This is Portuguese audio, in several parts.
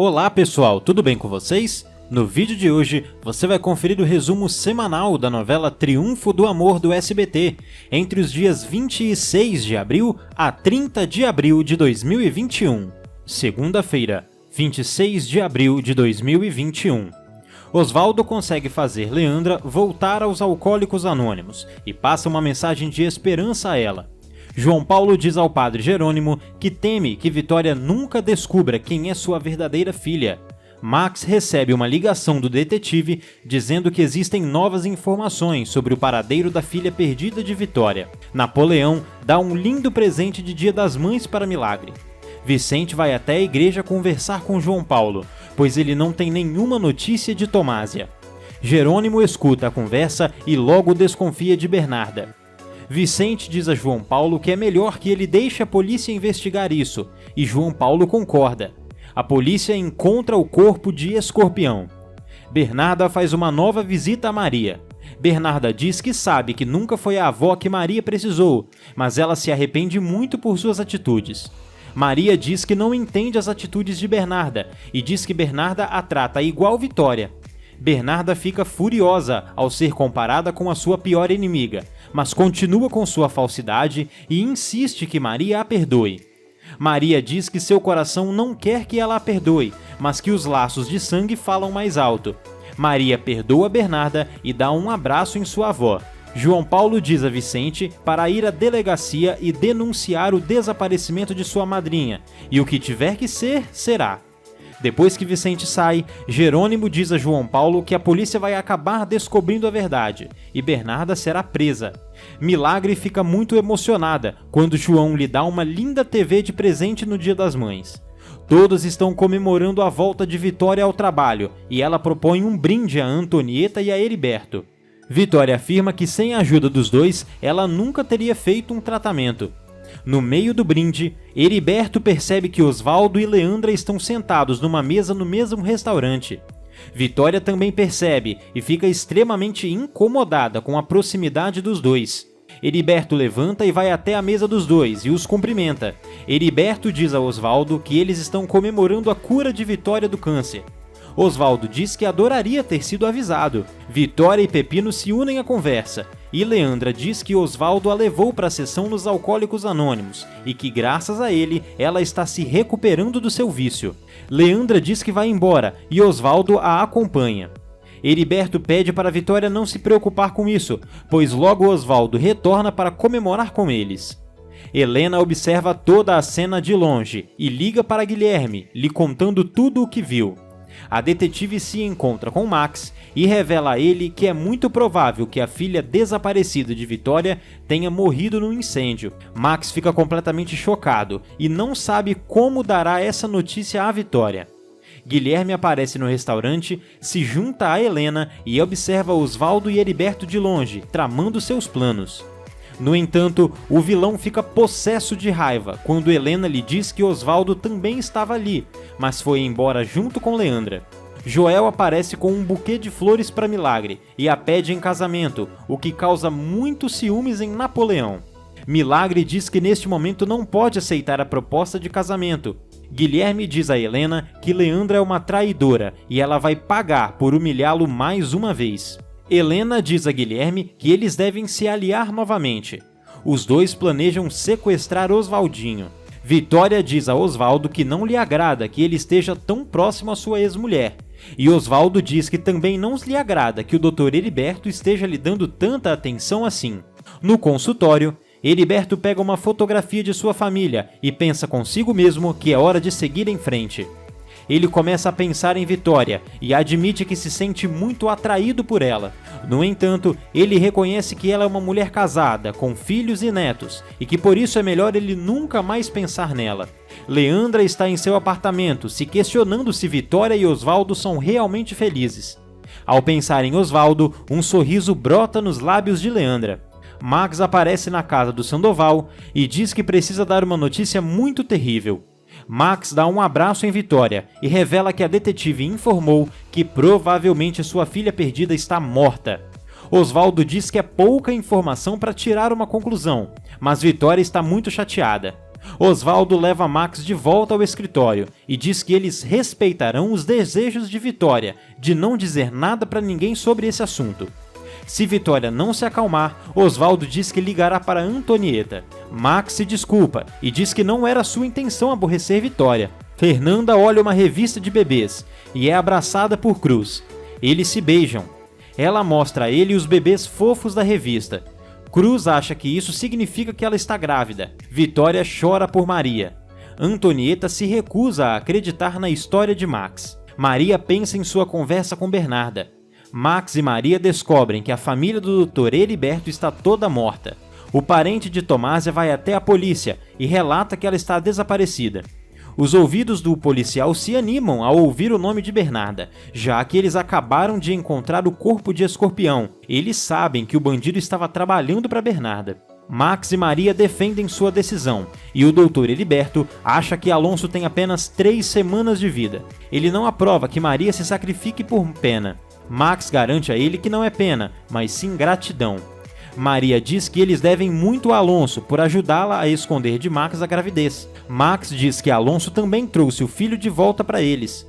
Olá pessoal, tudo bem com vocês? No vídeo de hoje, você vai conferir o resumo semanal da novela Triunfo do Amor do SBT, entre os dias 26 de abril a 30 de abril de 2021. Segunda-feira, 26 de abril de 2021. Osvaldo consegue fazer Leandra voltar aos Alcoólicos Anônimos e passa uma mensagem de esperança a ela. João Paulo diz ao padre Jerônimo que teme que Vitória nunca descubra quem é sua verdadeira filha. Max recebe uma ligação do detetive dizendo que existem novas informações sobre o paradeiro da filha perdida de Vitória. Napoleão dá um lindo presente de Dia das Mães para Milagre. Vicente vai até a igreja conversar com João Paulo, pois ele não tem nenhuma notícia de Tomásia. Jerônimo escuta a conversa e logo desconfia de Bernarda. Vicente diz a João Paulo que é melhor que ele deixe a polícia investigar isso, e João Paulo concorda. A polícia encontra o corpo de Escorpião. Bernarda faz uma nova visita a Maria. Bernarda diz que sabe que nunca foi a avó que Maria precisou, mas ela se arrepende muito por suas atitudes. Maria diz que não entende as atitudes de Bernarda e diz que Bernarda a trata igual Vitória. Bernarda fica furiosa ao ser comparada com a sua pior inimiga, mas continua com sua falsidade e insiste que Maria a perdoe. Maria diz que seu coração não quer que ela a perdoe, mas que os laços de sangue falam mais alto. Maria perdoa Bernarda e dá um abraço em sua avó. João Paulo diz a Vicente para ir à delegacia e denunciar o desaparecimento de sua madrinha, e o que tiver que ser, será. Depois que Vicente sai, Jerônimo diz a João Paulo que a polícia vai acabar descobrindo a verdade, e Bernarda será presa. Milagre fica muito emocionada quando João lhe dá uma linda TV de presente no Dia das Mães. Todos estão comemorando a volta de Vitória ao trabalho, e ela propõe um brinde a Antonieta e a Heriberto. Vitória afirma que sem a ajuda dos dois, ela nunca teria feito um tratamento. No meio do brinde, Heriberto percebe que Osvaldo e Leandra estão sentados numa mesa no mesmo restaurante. Vitória também percebe e fica extremamente incomodada com a proximidade dos dois. Heriberto levanta e vai até a mesa dos dois e os cumprimenta. Heriberto diz a Osvaldo que eles estão comemorando a cura de Vitória do câncer. Osvaldo diz que adoraria ter sido avisado. Vitória e Pepino se unem à conversa, e Leandra diz que Osvaldo a levou para a sessão nos Alcoólicos Anônimos, e que graças a ele, ela está se recuperando do seu vício. Leandra diz que vai embora, e Osvaldo a acompanha. Heriberto pede para Vitória não se preocupar com isso, pois logo Osvaldo retorna para comemorar com eles. Helena observa toda a cena de longe, e liga para Guilherme, lhe contando tudo o que viu. A detetive se encontra com Max e revela a ele que é muito provável que a filha desaparecida de Vitória tenha morrido no incêndio. Max fica completamente chocado e não sabe como dará essa notícia à Vitória. Guilherme aparece no restaurante, se junta a Helena e observa Osvaldo e Heriberto de longe, tramando seus planos. No entanto, o vilão fica possesso de raiva quando Helena lhe diz que Osvaldo também estava ali, mas foi embora junto com Leandra. Joel aparece com um buquê de flores para Milagre e a pede em casamento, o que causa muitos ciúmes em Napoleão. Milagre diz que neste momento não pode aceitar a proposta de casamento. Guilherme diz a Helena que Leandra é uma traidora e ela vai pagar por humilhá-lo mais uma vez. Helena diz a Guilherme que eles devem se aliar novamente. Os dois planejam sequestrar Osvaldinho. Vitória diz a Osvaldo que não lhe agrada que ele esteja tão próximo à sua ex-mulher. E Osvaldo diz que também não lhe agrada que o Dr. Heriberto esteja lhe dando tanta atenção assim. No consultório, Heriberto pega uma fotografia de sua família e pensa consigo mesmo que é hora de seguir em frente. Ele começa a pensar em Vitória e admite que se sente muito atraído por ela. No entanto, ele reconhece que ela é uma mulher casada, com filhos e netos, e que por isso é melhor ele nunca mais pensar nela. Leandra está em seu apartamento, se questionando se Vitória e Osvaldo são realmente felizes. Ao pensar em Osvaldo, um sorriso brota nos lábios de Leandra. Max aparece na casa do Sandoval e diz que precisa dar uma notícia muito terrível. Max dá um abraço em Vitória e revela que a detetive informou que provavelmente sua filha perdida está morta. Osvaldo diz que é pouca informação para tirar uma conclusão, mas Vitória está muito chateada. Osvaldo leva Max de volta ao escritório e diz que eles respeitarão os desejos de Vitória de não dizer nada para ninguém sobre esse assunto. Se Vitória não se acalmar, Osvaldo diz que ligará para Antonieta. Max se desculpa e diz que não era sua intenção aborrecer Vitória. Fernanda olha uma revista de bebês e é abraçada por Cruz. Eles se beijam. Ela mostra a ele os bebês fofos da revista. Cruz acha que isso significa que ela está grávida. Vitória chora por Maria. Antonieta se recusa a acreditar na história de Max. Maria pensa em sua conversa com Bernarda. Max e Maria descobrem que a família do Dr. Heriberto está toda morta. O parente de Tomásia vai até a polícia e relata que ela está desaparecida. Os ouvidos do policial se animam ao ouvir o nome de Bernarda, já que eles acabaram de encontrar o corpo de Escorpião. Eles sabem que o bandido estava trabalhando para Bernarda. Max e Maria defendem sua decisão, e o Dr. Heriberto acha que Alonso tem apenas 3 semanas de vida. Ele não aprova que Maria se sacrifique por pena. Max garante a ele que não é pena, mas sim gratidão. Maria diz que eles devem muito a Alonso por ajudá-la a esconder de Max a gravidez. Max diz que Alonso também trouxe o filho de volta para eles.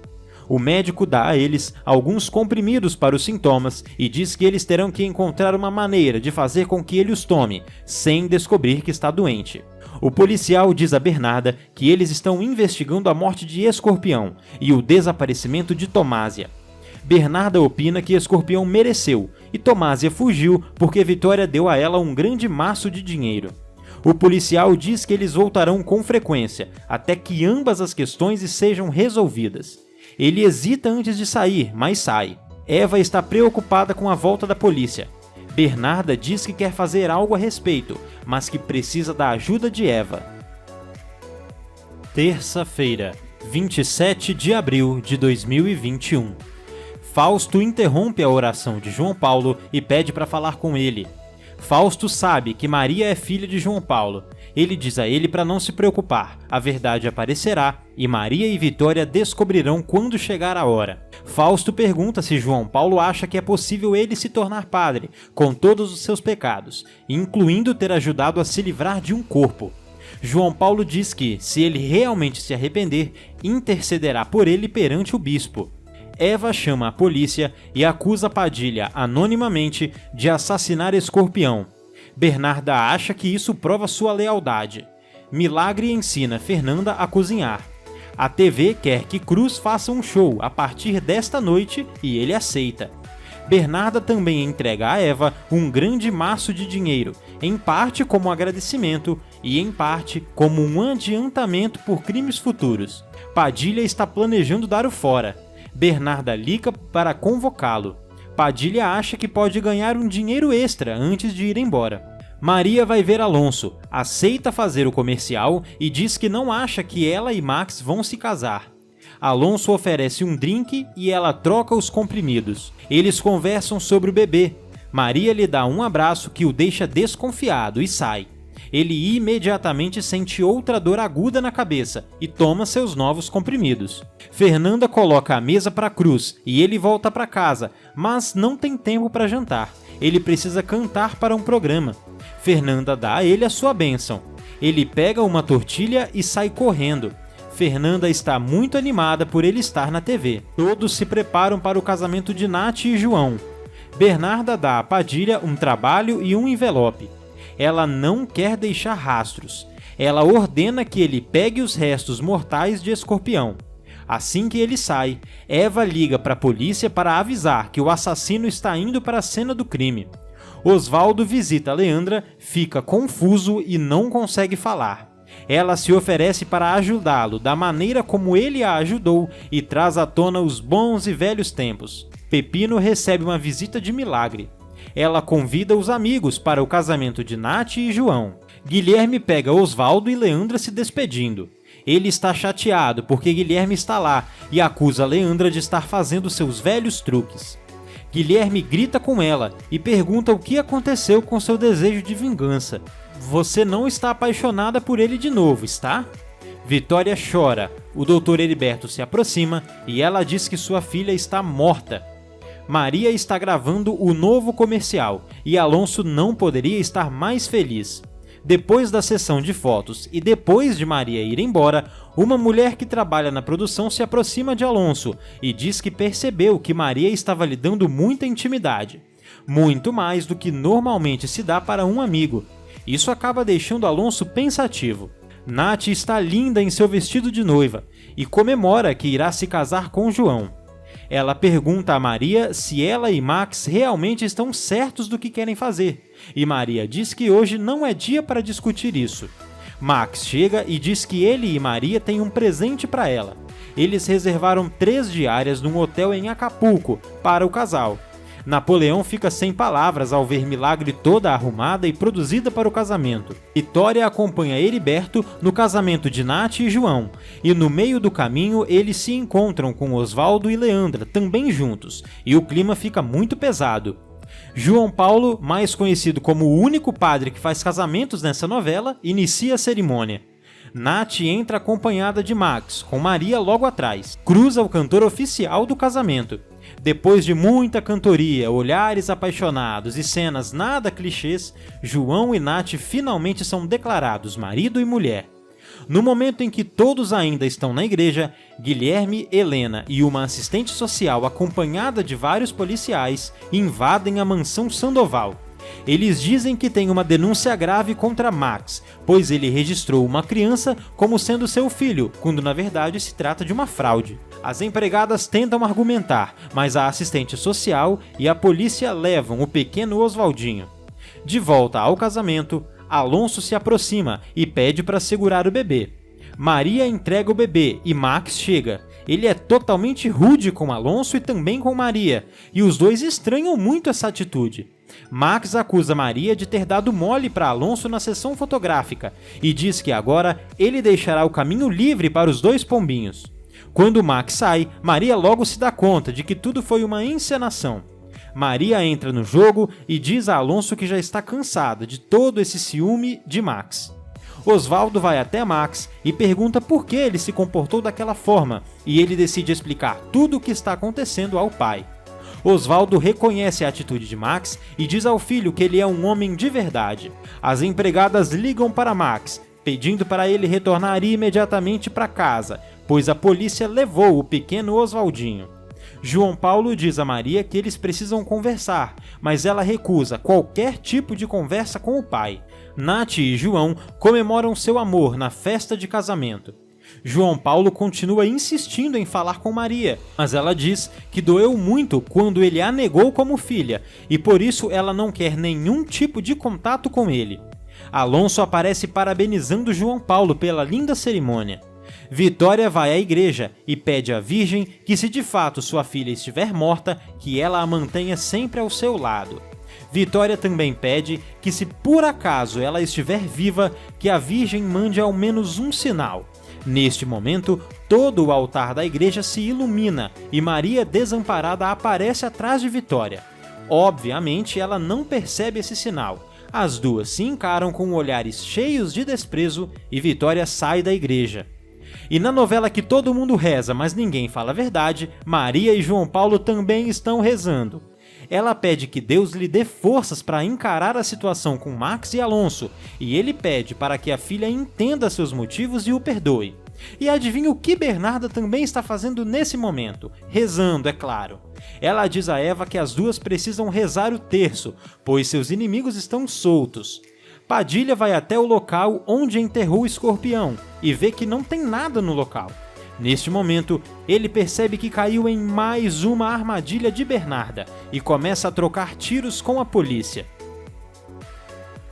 O médico dá a eles alguns comprimidos para os sintomas e diz que eles terão que encontrar uma maneira de fazer com que ele os tome, sem descobrir que está doente. O policial diz a Bernarda que eles estão investigando a morte de Escorpião e o desaparecimento de Tomásia. Bernarda opina que Escorpião mereceu e Tomásia fugiu porque Vitória deu a ela um grande maço de dinheiro. O policial diz que eles voltarão com frequência, até que ambas as questões sejam resolvidas. Ele hesita antes de sair, mas sai. Eva está preocupada com a volta da polícia. Bernarda diz que quer fazer algo a respeito, mas que precisa da ajuda de Eva. Terça-feira, 27 de abril de 2021. Fausto interrompe a oração de João Paulo e pede para falar com ele. Fausto sabe que Maria é filha de João Paulo. Ele diz a ele para não se preocupar, a verdade aparecerá e Maria e Vitória descobrirão quando chegar a hora. Fausto pergunta se João Paulo acha que é possível ele se tornar padre, com todos os seus pecados, incluindo ter ajudado a se livrar de um corpo. João Paulo diz que, se ele realmente se arrepender, intercederá por ele perante o bispo. Eva chama a polícia e acusa Padilha anonimamente de assassinar Escorpião. Bernarda acha que isso prova sua lealdade. Milagre ensina Fernanda a cozinhar. A TV quer que Cruz faça um show a partir desta noite e ele aceita. Bernarda também entrega a Eva um grande maço de dinheiro, em parte como agradecimento e em parte como um adiantamento por crimes futuros. Padilha está planejando dar o fora. Bernarda liga para convocá-lo. Padilha acha que pode ganhar um dinheiro extra antes de ir embora. Maria vai ver Alonso, aceita fazer o comercial e diz que não acha que ela e Max vão se casar. Alonso oferece um drink e ela troca os comprimidos. Eles conversam sobre o bebê. Maria lhe dá um abraço que o deixa desconfiado e sai. Ele imediatamente sente outra dor aguda na cabeça e toma seus novos comprimidos. Fernanda coloca a mesa para Cruz e ele volta para casa, mas não tem tempo para jantar. Ele precisa cantar para um programa. Fernanda dá a ele a sua bênção. Ele pega uma tortilha e sai correndo. Fernanda está muito animada por ele estar na TV. Todos se preparam para o casamento de Nath e João. Bernarda dá a Padilha um trabalho e um envelope. Ela não quer deixar rastros. Ela ordena que ele pegue os restos mortais de Escorpião. Assim que ele sai, Eva liga para a polícia para avisar que o assassino está indo para a cena do crime. Osvaldo visita Leandra, fica confuso e não consegue falar. Ela se oferece para ajudá-lo da maneira como ele a ajudou e traz à tona os bons e velhos tempos. Pepino recebe uma visita de milagre. Ela convida os amigos para o casamento de Nath e João. Guilherme pega Osvaldo e Leandra se despedindo. Ele está chateado porque Guilherme está lá e acusa Leandra de estar fazendo seus velhos truques. Guilherme grita com ela e pergunta o que aconteceu com seu desejo de vingança. Você não está apaixonada por ele de novo, está? Vitória chora. O Dr. Heriberto se aproxima e ela diz que sua filha está morta. Maria está gravando o novo comercial e Alonso não poderia estar mais feliz. Depois da sessão de fotos e depois de Maria ir embora, uma mulher que trabalha na produção se aproxima de Alonso e diz que percebeu que Maria estava lhe dando muita intimidade, muito mais do que normalmente se dá para um amigo. Isso acaba deixando Alonso pensativo. Nath está linda em seu vestido de noiva e comemora que irá se casar com João. Ela pergunta a Maria se ela e Max realmente estão certos do que querem fazer, e Maria diz que hoje não é dia para discutir isso. Max chega e diz que ele e Maria têm um presente para ela. Eles reservaram 3 diárias num hotel em Acapulco para o casal. Napoleão fica sem palavras ao ver Milagre toda arrumada e produzida para o casamento. Vitória acompanha Heriberto no casamento de Nath e João, e no meio do caminho eles se encontram com Osvaldo e Leandra, também juntos, e o clima fica muito pesado. João Paulo, mais conhecido como o único padre que faz casamentos nessa novela, inicia a cerimônia. Nath entra acompanhada de Max, com Maria logo atrás. Cruza o cantor oficial do casamento. Depois de muita cantoria, olhares apaixonados e cenas nada clichês, João e Nath finalmente são declarados marido e mulher. No momento em que todos ainda estão na igreja, Guilherme, Helena e uma assistente social acompanhada de vários policiais invadem a mansão Sandoval. Eles dizem que tem uma denúncia grave contra Max, pois ele registrou uma criança como sendo seu filho, quando na verdade se trata de uma fraude. As empregadas tentam argumentar, mas a assistente social e a polícia levam o pequeno Oswaldinho. De volta ao casamento, Alonso se aproxima e pede para segurar o bebê. Maria entrega o bebê e Max chega. Ele é totalmente rude com Alonso e também com Maria, e os dois estranham muito essa atitude. Max acusa Maria de ter dado mole para Alonso na sessão fotográfica e diz que agora ele deixará o caminho livre para os dois pombinhos. Quando Max sai, Maria logo se dá conta de que tudo foi uma encenação. Maria entra no jogo e diz a Alonso que já está cansada de todo esse ciúme de Max. Osvaldo vai até Max e pergunta por que ele se comportou daquela forma, e ele decide explicar tudo o que está acontecendo ao pai. Osvaldo reconhece a atitude de Max e diz ao filho que ele é um homem de verdade. As empregadas ligam para Max, pedindo para ele retornar imediatamente para casa, pois a polícia levou o pequeno Oswaldinho. João Paulo diz a Maria que eles precisam conversar, mas ela recusa qualquer tipo de conversa com o pai. Nath e João comemoram seu amor na festa de casamento. João Paulo continua insistindo em falar com Maria, mas ela diz que doeu muito quando ele a negou como filha, e por isso ela não quer nenhum tipo de contato com ele. Alonso aparece parabenizando João Paulo pela linda cerimônia. Vitória vai à igreja e pede à Virgem que, se de fato sua filha estiver morta, que ela a mantenha sempre ao seu lado. Vitória também pede que, se por acaso ela estiver viva, que a Virgem mande ao menos um sinal. Neste momento, todo o altar da igreja se ilumina e Maria desamparada aparece atrás de Vitória. Obviamente, ela não percebe esse sinal. As duas se encaram com olhares cheios de desprezo e Vitória sai da igreja. E na novela que todo mundo reza, mas ninguém fala a verdade, Maria e João Paulo também estão rezando. Ela pede que Deus lhe dê forças para encarar a situação com Max e Alonso, e ele pede para que a filha entenda seus motivos e o perdoe. E adivinha o que Bernarda também está fazendo nesse momento? Rezando, é claro. Ela diz a Eva que as duas precisam rezar o terço, pois seus inimigos estão soltos. Padilha vai até o local onde enterrou o escorpião e vê que não tem nada no local. Neste momento, ele percebe que caiu em mais uma armadilha de Bernarda e começa a trocar tiros com a polícia.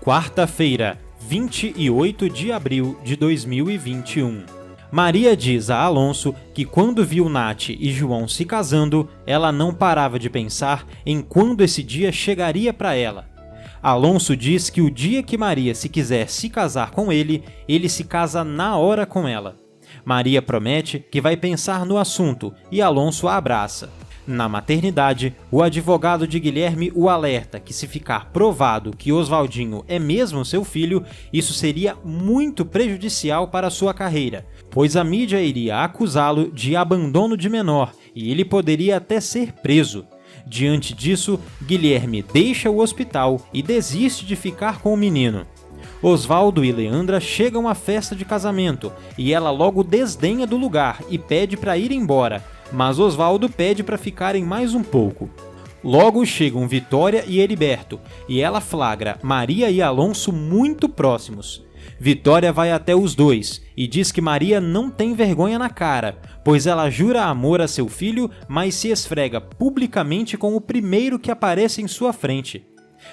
Quarta-feira, 28 de abril de 2021. Maria diz a Alonso que quando viu Nath e João se casando, ela não parava de pensar em quando esse dia chegaria para ela. Alonso diz que o dia que Maria se quiser se casar com ele, ele se casa na hora com ela. Maria promete que vai pensar no assunto e Alonso a abraça. Na maternidade, o advogado de Guilherme o alerta que, se ficar provado que Oswaldinho é mesmo seu filho, isso seria muito prejudicial para sua carreira, pois a mídia iria acusá-lo de abandono de menor e ele poderia até ser preso. Diante disso, Guilherme deixa o hospital e desiste de ficar com o menino. Osvaldo e Leandra chegam à festa de casamento e ela logo desdenha do lugar e pede para ir embora, mas Osvaldo pede para ficarem mais um pouco. Logo chegam Vitória e Heriberto e ela flagra Maria e Alonso muito próximos. Vitória vai até os dois e diz que Maria não tem vergonha na cara, pois ela jura amor a seu filho, mas se esfrega publicamente com o primeiro que aparece em sua frente.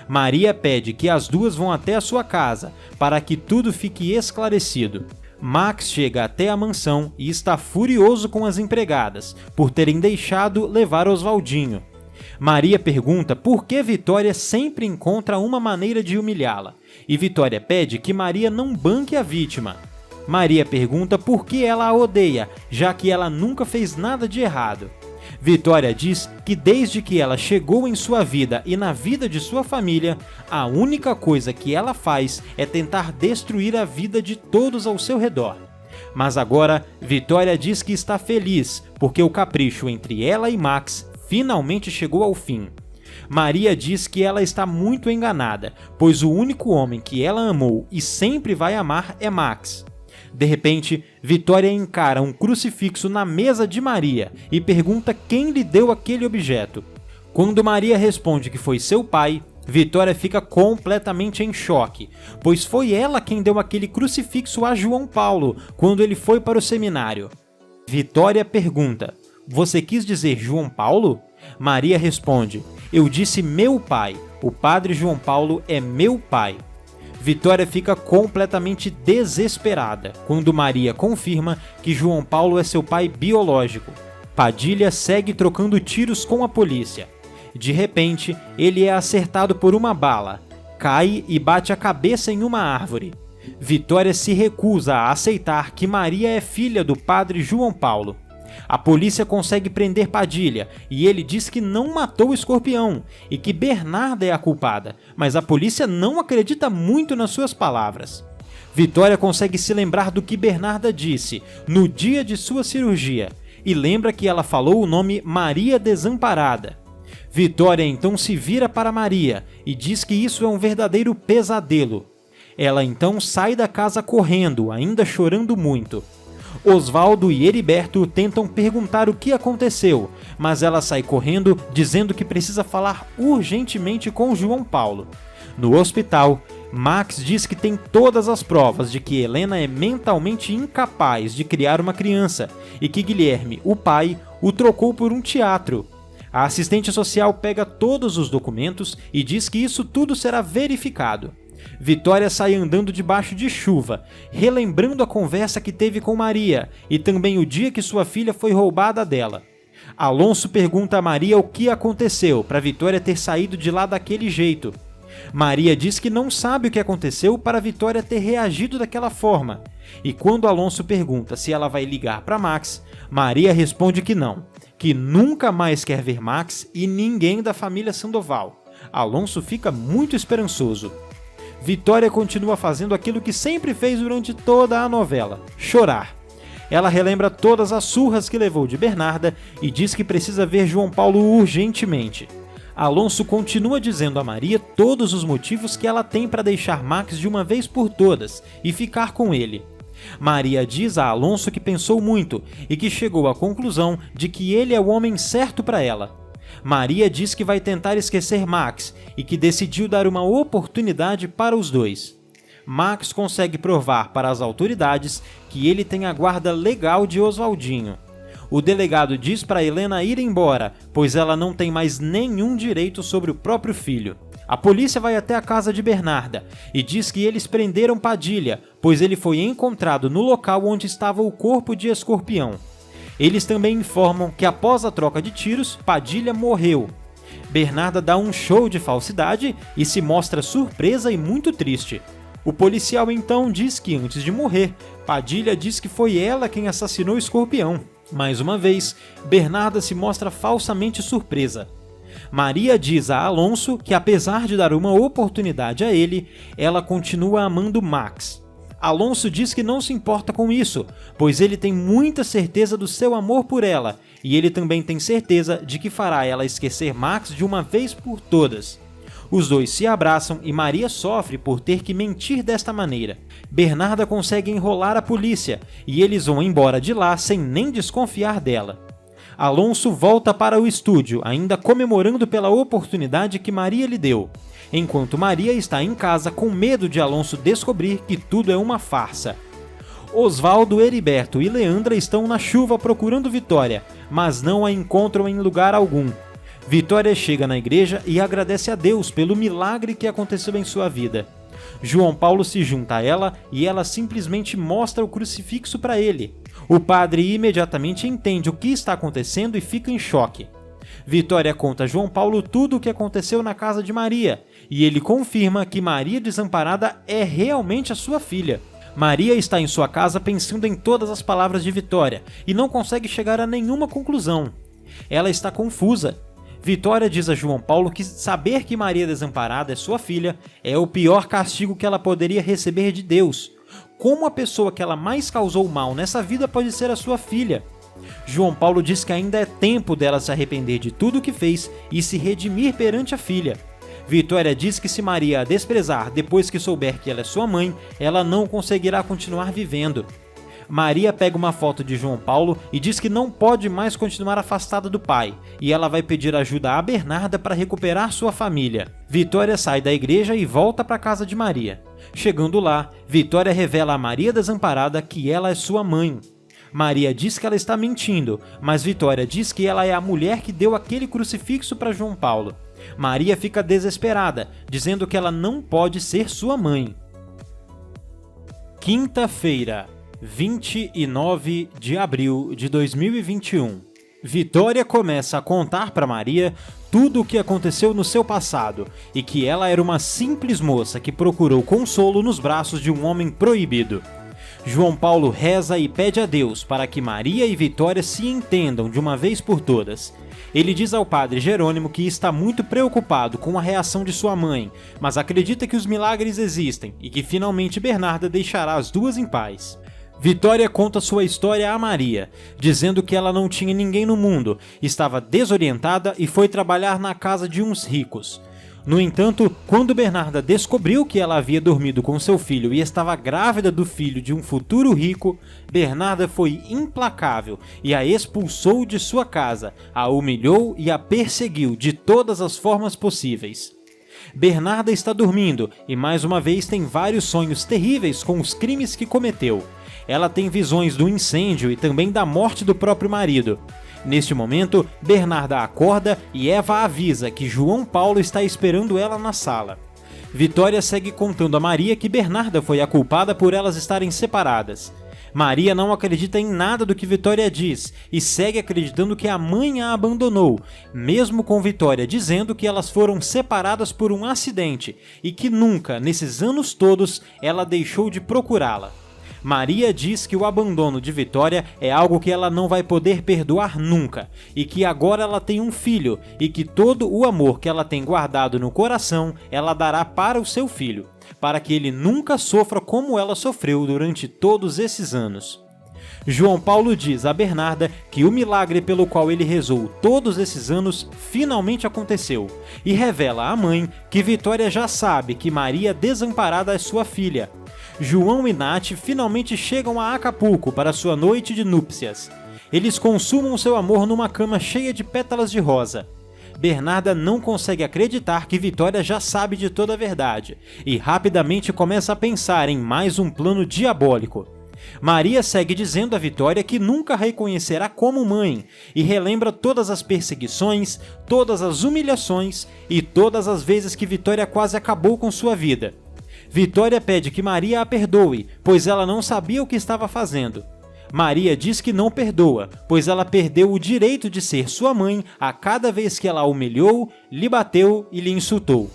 Maria pede que as duas vão até a sua casa, para que tudo fique esclarecido. Max chega até a mansão e está furioso com as empregadas, por terem deixado levar Osvaldinho. Maria pergunta por que Vitória sempre encontra uma maneira de humilhá-la, e Vitória pede que Maria não banque a vítima. Maria pergunta por que ela a odeia, já que ela nunca fez nada de errado. Vitória diz que desde que ela chegou em sua vida e na vida de sua família, a única coisa que ela faz é tentar destruir a vida de todos ao seu redor. Mas agora, Vitória diz que está feliz, porque o capricho entre ela e Max finalmente chegou ao fim. Maria diz que ela está muito enganada, pois o único homem que ela amou e sempre vai amar é Max. De repente, Vitória encara um crucifixo na mesa de Maria e pergunta quem lhe deu aquele objeto. Quando Maria responde que foi seu pai, Vitória fica completamente em choque, pois foi ela quem deu aquele crucifixo a João Paulo quando ele foi para o seminário. Vitória pergunta: "Você quis dizer João Paulo?" Maria responde: "Eu disse meu pai, o padre João Paulo é meu pai." Vitória fica completamente desesperada quando Maria confirma que João Paulo é seu pai biológico. Padilha segue trocando tiros com a polícia. De repente, ele é acertado por uma bala, cai e bate a cabeça em uma árvore. Vitória se recusa a aceitar que Maria é filha do padre João Paulo. A polícia consegue prender Padilha e ele diz que não matou o escorpião e que Bernarda é a culpada, mas a polícia não acredita muito nas suas palavras. Vitória consegue se lembrar do que Bernarda disse no dia de sua cirurgia e lembra que ela falou o nome Maria Desamparada. Vitória então se vira para Maria e diz que isso é um verdadeiro pesadelo. Ela então sai da casa correndo, ainda chorando muito. Osvaldo e Heriberto tentam perguntar o que aconteceu, mas ela sai correndo dizendo que precisa falar urgentemente com João Paulo. No hospital, Max diz que tem todas as provas de que Helena é mentalmente incapaz de criar uma criança e que Guilherme, o pai, o trocou por um teatro. A assistente social pega todos os documentos e diz que isso tudo será verificado. Vitória sai andando debaixo de chuva, relembrando a conversa que teve com Maria e também o dia que sua filha foi roubada dela. Alonso pergunta a Maria o que aconteceu para Vitória ter saído de lá daquele jeito. Maria diz que não sabe o que aconteceu para Vitória ter reagido daquela forma. E quando Alonso pergunta se ela vai ligar para Max, Maria responde que não, que nunca mais quer ver Max e ninguém da família Sandoval. Alonso fica muito esperançoso. Vitória continua fazendo aquilo que sempre fez durante toda a novela: chorar. Ela relembra todas as surras que levou de Bernarda e diz que precisa ver João Paulo urgentemente. Alonso continua dizendo a Maria todos os motivos que ela tem para deixar Max de uma vez por todas e ficar com ele. Maria diz a Alonso que pensou muito e que chegou à conclusão de que ele é o homem certo para ela. Maria diz que vai tentar esquecer Max e que decidiu dar uma oportunidade para os dois. Max consegue provar para as autoridades que ele tem a guarda legal de Osvaldinho. O delegado diz para Helena ir embora, pois ela não tem mais nenhum direito sobre o próprio filho. A polícia vai até a casa de Bernarda e diz que eles prenderam Padilha, pois ele foi encontrado no local onde estava o corpo de Escorpião. Eles também informam que após a troca de tiros, Padilha morreu. Bernarda dá um show de falsidade e se mostra surpresa e muito triste. O policial então diz que antes de morrer, Padilha diz que foi ela quem assassinou o Escorpião. Mais uma vez, Bernarda se mostra falsamente surpresa. Maria diz a Alonso que apesar de dar uma oportunidade a ele, ela continua amando Max. Alonso diz que não se importa com isso, pois ele tem muita certeza do seu amor por ela, e ele também tem certeza de que fará ela esquecer Max de uma vez por todas. Os dois se abraçam e Maria sofre por ter que mentir desta maneira. Bernarda consegue enrolar a polícia e eles vão embora de lá sem nem desconfiar dela. Alonso volta para o estúdio, ainda comemorando pela oportunidade que Maria lhe deu, enquanto Maria está em casa com medo de Alonso descobrir que tudo é uma farsa. Osvaldo, Heriberto e Leandra estão na chuva procurando Vitória, mas não a encontram em lugar algum. Vitória chega na igreja e agradece a Deus pelo milagre que aconteceu em sua vida. João Paulo se junta a ela e ela simplesmente mostra o crucifixo para ele. O padre imediatamente entende o que está acontecendo e fica em choque. Vitória conta a João Paulo tudo o que aconteceu na casa de Maria, e ele confirma que Maria Desamparada é realmente a sua filha. Maria está em sua casa pensando em todas as palavras de Vitória e não consegue chegar a nenhuma conclusão. Ela está confusa. Vitória diz a João Paulo que saber que Maria Desamparada é sua filha é o pior castigo que ela poderia receber de Deus. Como a pessoa que ela mais causou mal nessa vida pode ser a sua filha? João Paulo diz que ainda é tempo dela se arrepender de tudo o que fez e se redimir perante a filha. Vitória diz que se Maria a desprezar depois que souber que ela é sua mãe, ela não conseguirá continuar vivendo. Maria pega uma foto de João Paulo e diz que não pode mais continuar afastada do pai, e ela vai pedir ajuda a Bernarda para recuperar sua família. Vitória sai da igreja e volta para a casa de Maria. Chegando lá, Vitória revela a Maria Desamparada que ela é sua mãe. Maria diz que ela está mentindo, mas Vitória diz que ela é a mulher que deu aquele crucifixo para João Paulo. Maria fica desesperada, dizendo que ela não pode ser sua mãe. Quinta-feira, 29 de abril de 2021. Vitória começa a contar para Maria tudo o que aconteceu no seu passado e que ela era uma simples moça que procurou consolo nos braços de um homem proibido. João Paulo reza e pede a Deus para que Maria e Vitória se entendam de uma vez por todas. Ele diz ao padre Jerônimo que está muito preocupado com a reação de sua mãe, mas acredita que os milagres existem e que finalmente Bernarda deixará as duas em paz. Vitória conta sua história a Maria, dizendo que ela não tinha ninguém no mundo, estava desorientada e foi trabalhar na casa de uns ricos. No entanto, quando Bernarda descobriu que ela havia dormido com seu filho e estava grávida do filho de um futuro rico, Bernarda foi implacável e a expulsou de sua casa, a humilhou e a perseguiu de todas as formas possíveis. Bernarda está dormindo e mais uma vez tem vários sonhos terríveis com os crimes que cometeu. Ela tem visões do incêndio e também da morte do próprio marido. Neste momento, Bernarda acorda e Eva avisa que João Paulo está esperando ela na sala. Vitória segue contando a Maria que Bernarda foi a culpada por elas estarem separadas. Maria não acredita em nada do que Vitória diz e segue acreditando que a mãe a abandonou, mesmo com Vitória dizendo que elas foram separadas por um acidente e que nunca, nesses anos todos, ela deixou de procurá-la. Maria diz que o abandono de Vitória é algo que ela não vai poder perdoar nunca, e que agora ela tem um filho, e que todo o amor que ela tem guardado no coração, ela dará para o seu filho, para que ele nunca sofra como ela sofreu durante todos esses anos. João Paulo diz a Bernarda que o milagre pelo qual ele rezou todos esses anos finalmente aconteceu, e revela à mãe que Vitória já sabe que Maria Desamparada é sua filha. João e Nath finalmente chegam a Acapulco para sua noite de núpcias. Eles consumam seu amor numa cama cheia de pétalas de rosa. Bernarda não consegue acreditar que Vitória já sabe de toda a verdade e rapidamente começa a pensar em mais um plano diabólico. Maria segue dizendo a Vitória que nunca a reconhecerá como mãe e relembra todas as perseguições, todas as humilhações e todas as vezes que Vitória quase acabou com sua vida. Vitória pede que Maria a perdoe, pois ela não sabia o que estava fazendo. Maria diz que não perdoa, pois ela perdeu o direito de ser sua mãe a cada vez que ela a humilhou, lhe bateu e lhe insultou.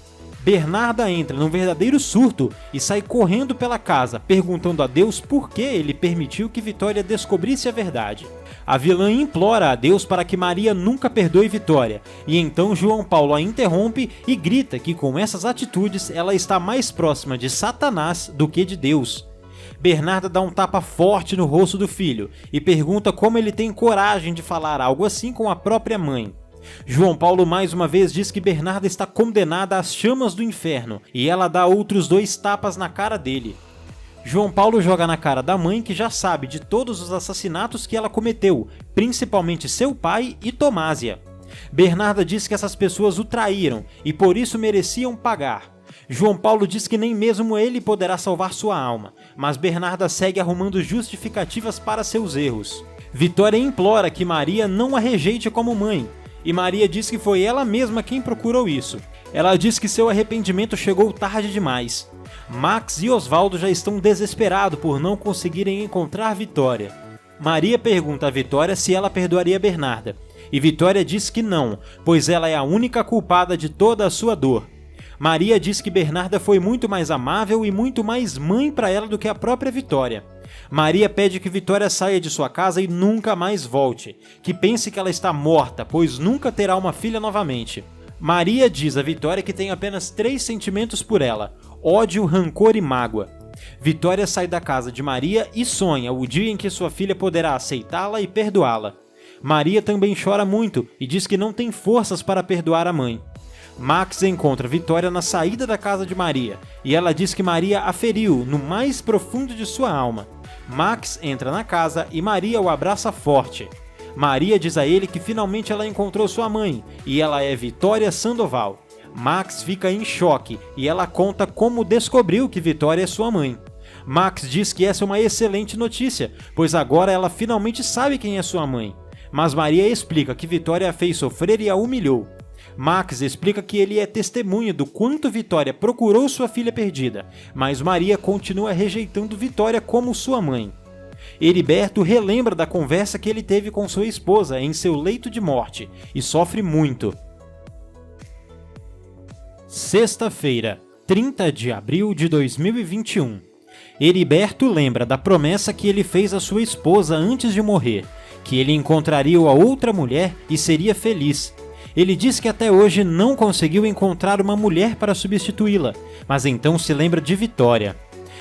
Bernarda entra num verdadeiro surto e sai correndo pela casa, perguntando a Deus por que ele permitiu que Vitória descobrisse a verdade. A vilã implora a Deus para que Maria nunca perdoe Vitória, e então João Paulo a interrompe e grita que com essas atitudes ela está mais próxima de Satanás do que de Deus. Bernarda dá um tapa forte no rosto do filho e pergunta como ele tem coragem de falar algo assim com a própria mãe. João Paulo mais uma vez diz que Bernarda está condenada às chamas do inferno e ela dá outros 2 tapas na cara dele. João Paulo joga na cara da mãe, que já sabe de todos os assassinatos que ela cometeu, principalmente seu pai e Tomásia. Bernarda diz que essas pessoas o traíram e por isso mereciam pagar. João Paulo diz que nem mesmo ele poderá salvar sua alma, mas Bernarda segue arrumando justificativas para seus erros. Vitória implora que Maria não a rejeite como mãe, e Maria diz que foi ela mesma quem procurou isso. Ela diz que seu arrependimento chegou tarde demais. Max e Osvaldo já estão desesperados por não conseguirem encontrar Vitória. Maria pergunta a Vitória se ela perdoaria Bernarda, e Vitória diz que não, pois ela é a única culpada de toda a sua dor. Maria diz que Bernarda foi muito mais amável e muito mais mãe para ela do que a própria Vitória. Maria pede que Vitória saia de sua casa e nunca mais volte, que pense que ela está morta, pois nunca terá uma filha novamente. Maria diz a Vitória que tem apenas 3 sentimentos por ela: ódio, rancor e mágoa. Vitória sai da casa de Maria e sonha o dia em que sua filha poderá aceitá-la e perdoá-la. Maria também chora muito e diz que não tem forças para perdoar a mãe. Max encontra Vitória na saída da casa de Maria, e ela diz que Maria a feriu no mais profundo de sua alma. Max entra na casa e Maria o abraça forte. Maria diz a ele que finalmente ela encontrou sua mãe, e ela é Vitória Sandoval. Max fica em choque, e ela conta como descobriu que Vitória é sua mãe. Max diz que essa é uma excelente notícia, pois agora ela finalmente sabe quem é sua mãe. Mas Maria explica que Vitória a fez sofrer e a humilhou. Max explica que ele é testemunha do quanto Vitória procurou sua filha perdida, mas Maria continua rejeitando Vitória como sua mãe. Heriberto relembra da conversa que ele teve com sua esposa em seu leito de morte e sofre muito. Sexta-feira, 30 de abril de 2021. Heriberto lembra da promessa que ele fez à sua esposa antes de morrer, que ele encontraria a outra mulher e seria feliz. Ele diz que até hoje não conseguiu encontrar uma mulher para substituí-la, mas então se lembra de Vitória.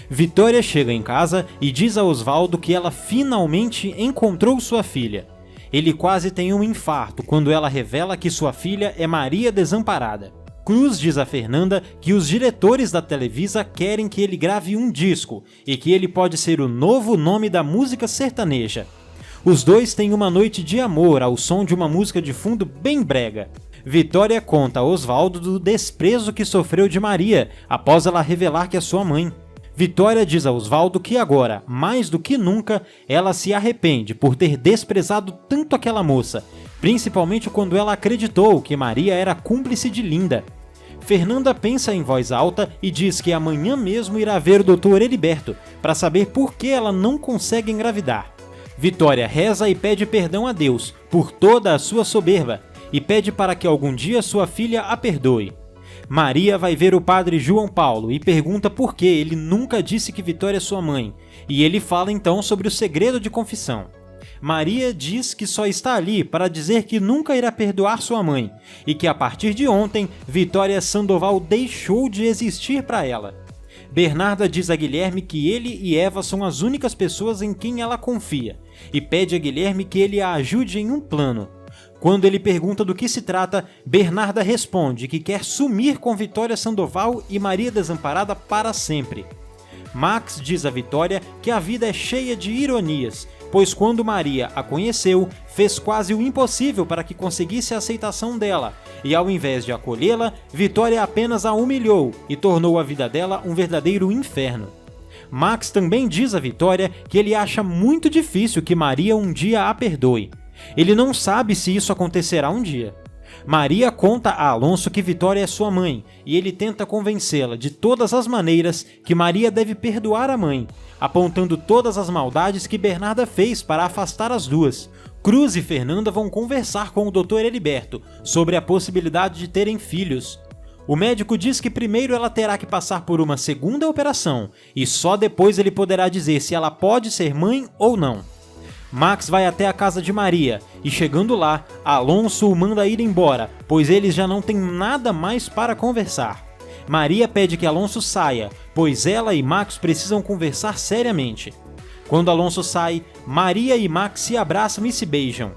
Vitória chega em casa e diz a Osvaldo que ela finalmente encontrou sua filha. Ele quase tem um infarto quando ela revela que sua filha é Maria Desamparada. Cruz diz a Fernanda que os diretores da Televisa querem que ele grave um disco e que ele pode ser o novo nome da música sertaneja. Os dois têm uma noite de amor ao som de uma música de fundo bem brega. Vitória conta a Osvaldo do desprezo que sofreu de Maria após ela revelar que é sua mãe. Vitória diz a Osvaldo que agora, mais do que nunca, ela se arrepende por ter desprezado tanto aquela moça, principalmente quando ela acreditou que Maria era cúmplice de Linda. Fernanda pensa em voz alta e diz que amanhã mesmo irá ver o Dr. Heriberto para saber por que ela não consegue engravidar. Vitória reza e pede perdão a Deus por toda a sua soberba e pede para que algum dia sua filha a perdoe. Maria vai ver o padre João Paulo e pergunta por que ele nunca disse que Vitória é sua mãe, e ele fala então sobre o segredo de confissão. Maria diz que só está ali para dizer que nunca irá perdoar sua mãe e que a partir de ontem Vitória Sandoval deixou de existir para ela. Bernarda diz a Guilherme que ele e Eva são as únicas pessoas em quem ela confia e pede a Guilherme que ele a ajude em um plano. Quando ele pergunta do que se trata, Bernarda responde que quer sumir com Vitória Sandoval e Maria Desamparada para sempre. Max diz a Vitória que a vida é cheia de ironias, pois quando Maria a conheceu, fez quase o impossível para que conseguisse a aceitação dela, e ao invés de acolhê-la, Vitória apenas a humilhou e tornou a vida dela um verdadeiro inferno. Max também diz a Vitória que ele acha muito difícil que Maria um dia a perdoe. Ele não sabe se isso acontecerá um dia. Maria conta a Alonso que Vitória é sua mãe, e ele tenta convencê-la de todas as maneiras que Maria deve perdoar a mãe, apontando todas as maldades que Bernarda fez para afastar as duas. Cruz e Fernanda vão conversar com o Dr. Heriberto sobre a possibilidade de terem filhos. O médico diz que primeiro ela terá que passar por uma segunda operação, e só depois ele poderá dizer se ela pode ser mãe ou não. Max vai até a casa de Maria, e chegando lá, Alonso o manda ir embora, pois eles já não têm nada mais para conversar. Maria pede que Alonso saia, pois ela e Max precisam conversar seriamente. Quando Alonso sai, Maria e Max se abraçam e se beijam.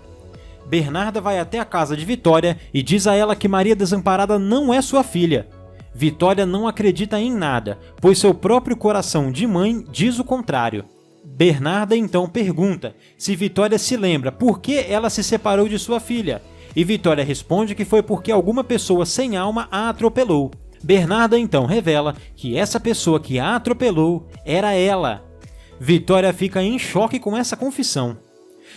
Bernarda vai até a casa de Vitória e diz a ela que Maria Desamparada não é sua filha. Vitória não acredita em nada, pois seu próprio coração de mãe diz o contrário. Bernarda então pergunta se Vitória se lembra por que ela se separou de sua filha, e Vitória responde que foi porque alguma pessoa sem alma a atropelou. Bernarda então revela que essa pessoa que a atropelou era ela. Vitória fica em choque com essa confissão.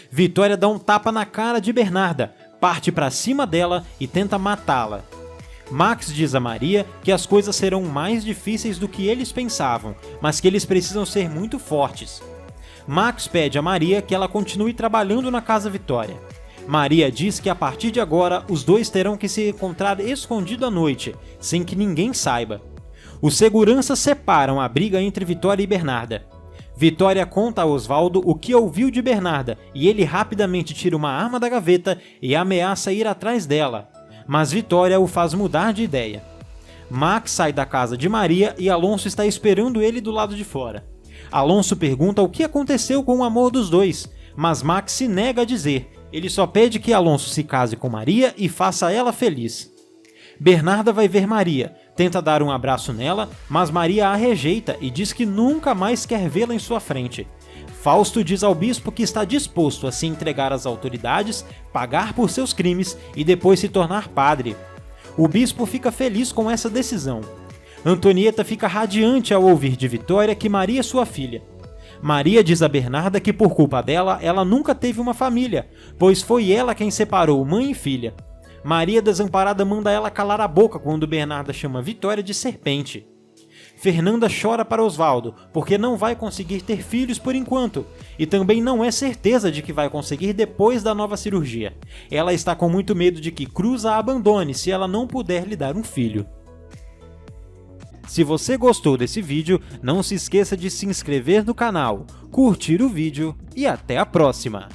Vitória dá um tapa na cara de Bernarda, parte para cima dela e tenta matá-la. Max diz a Maria que as coisas serão mais difíceis do que eles pensavam, mas que eles precisam ser muito fortes. Max pede a Maria que ela continue trabalhando na Casa Vitória. Maria diz que a partir de agora os dois terão que se encontrar escondido à noite, sem que ninguém saiba. Os seguranças separam a briga entre Vitória e Bernarda. Vitória conta a Osvaldo o que ouviu de Bernarda e ele rapidamente tira uma arma da gaveta e ameaça ir atrás dela. Mas Vitória o faz mudar de ideia. Max sai da casa de Maria e Alonso está esperando ele do lado de fora. Alonso pergunta o que aconteceu com o amor dos dois, mas Max se nega a dizer. Ele só pede que Alonso se case com Maria e faça ela feliz. Bernarda vai ver Maria, tenta dar um abraço nela, mas Maria a rejeita e diz que nunca mais quer vê-la em sua frente. Fausto diz ao bispo que está disposto a se entregar às autoridades, pagar por seus crimes e depois se tornar padre. O bispo fica feliz com essa decisão. Antonieta fica radiante ao ouvir de Vitória que Maria é sua filha. Maria diz a Bernarda que por culpa dela, ela nunca teve uma família, pois foi ela quem separou mãe e filha. Maria Desamparada manda ela calar a boca quando Bernarda chama Vitória de serpente. Fernanda chora para Osvaldo, porque não vai conseguir ter filhos por enquanto, e também não é certeza de que vai conseguir depois da nova cirurgia. Ela está com muito medo de que Cruz a abandone se ela não puder lhe dar um filho. Se você gostou desse vídeo, não se esqueça de se inscrever no canal, curtir o vídeo e até a próxima!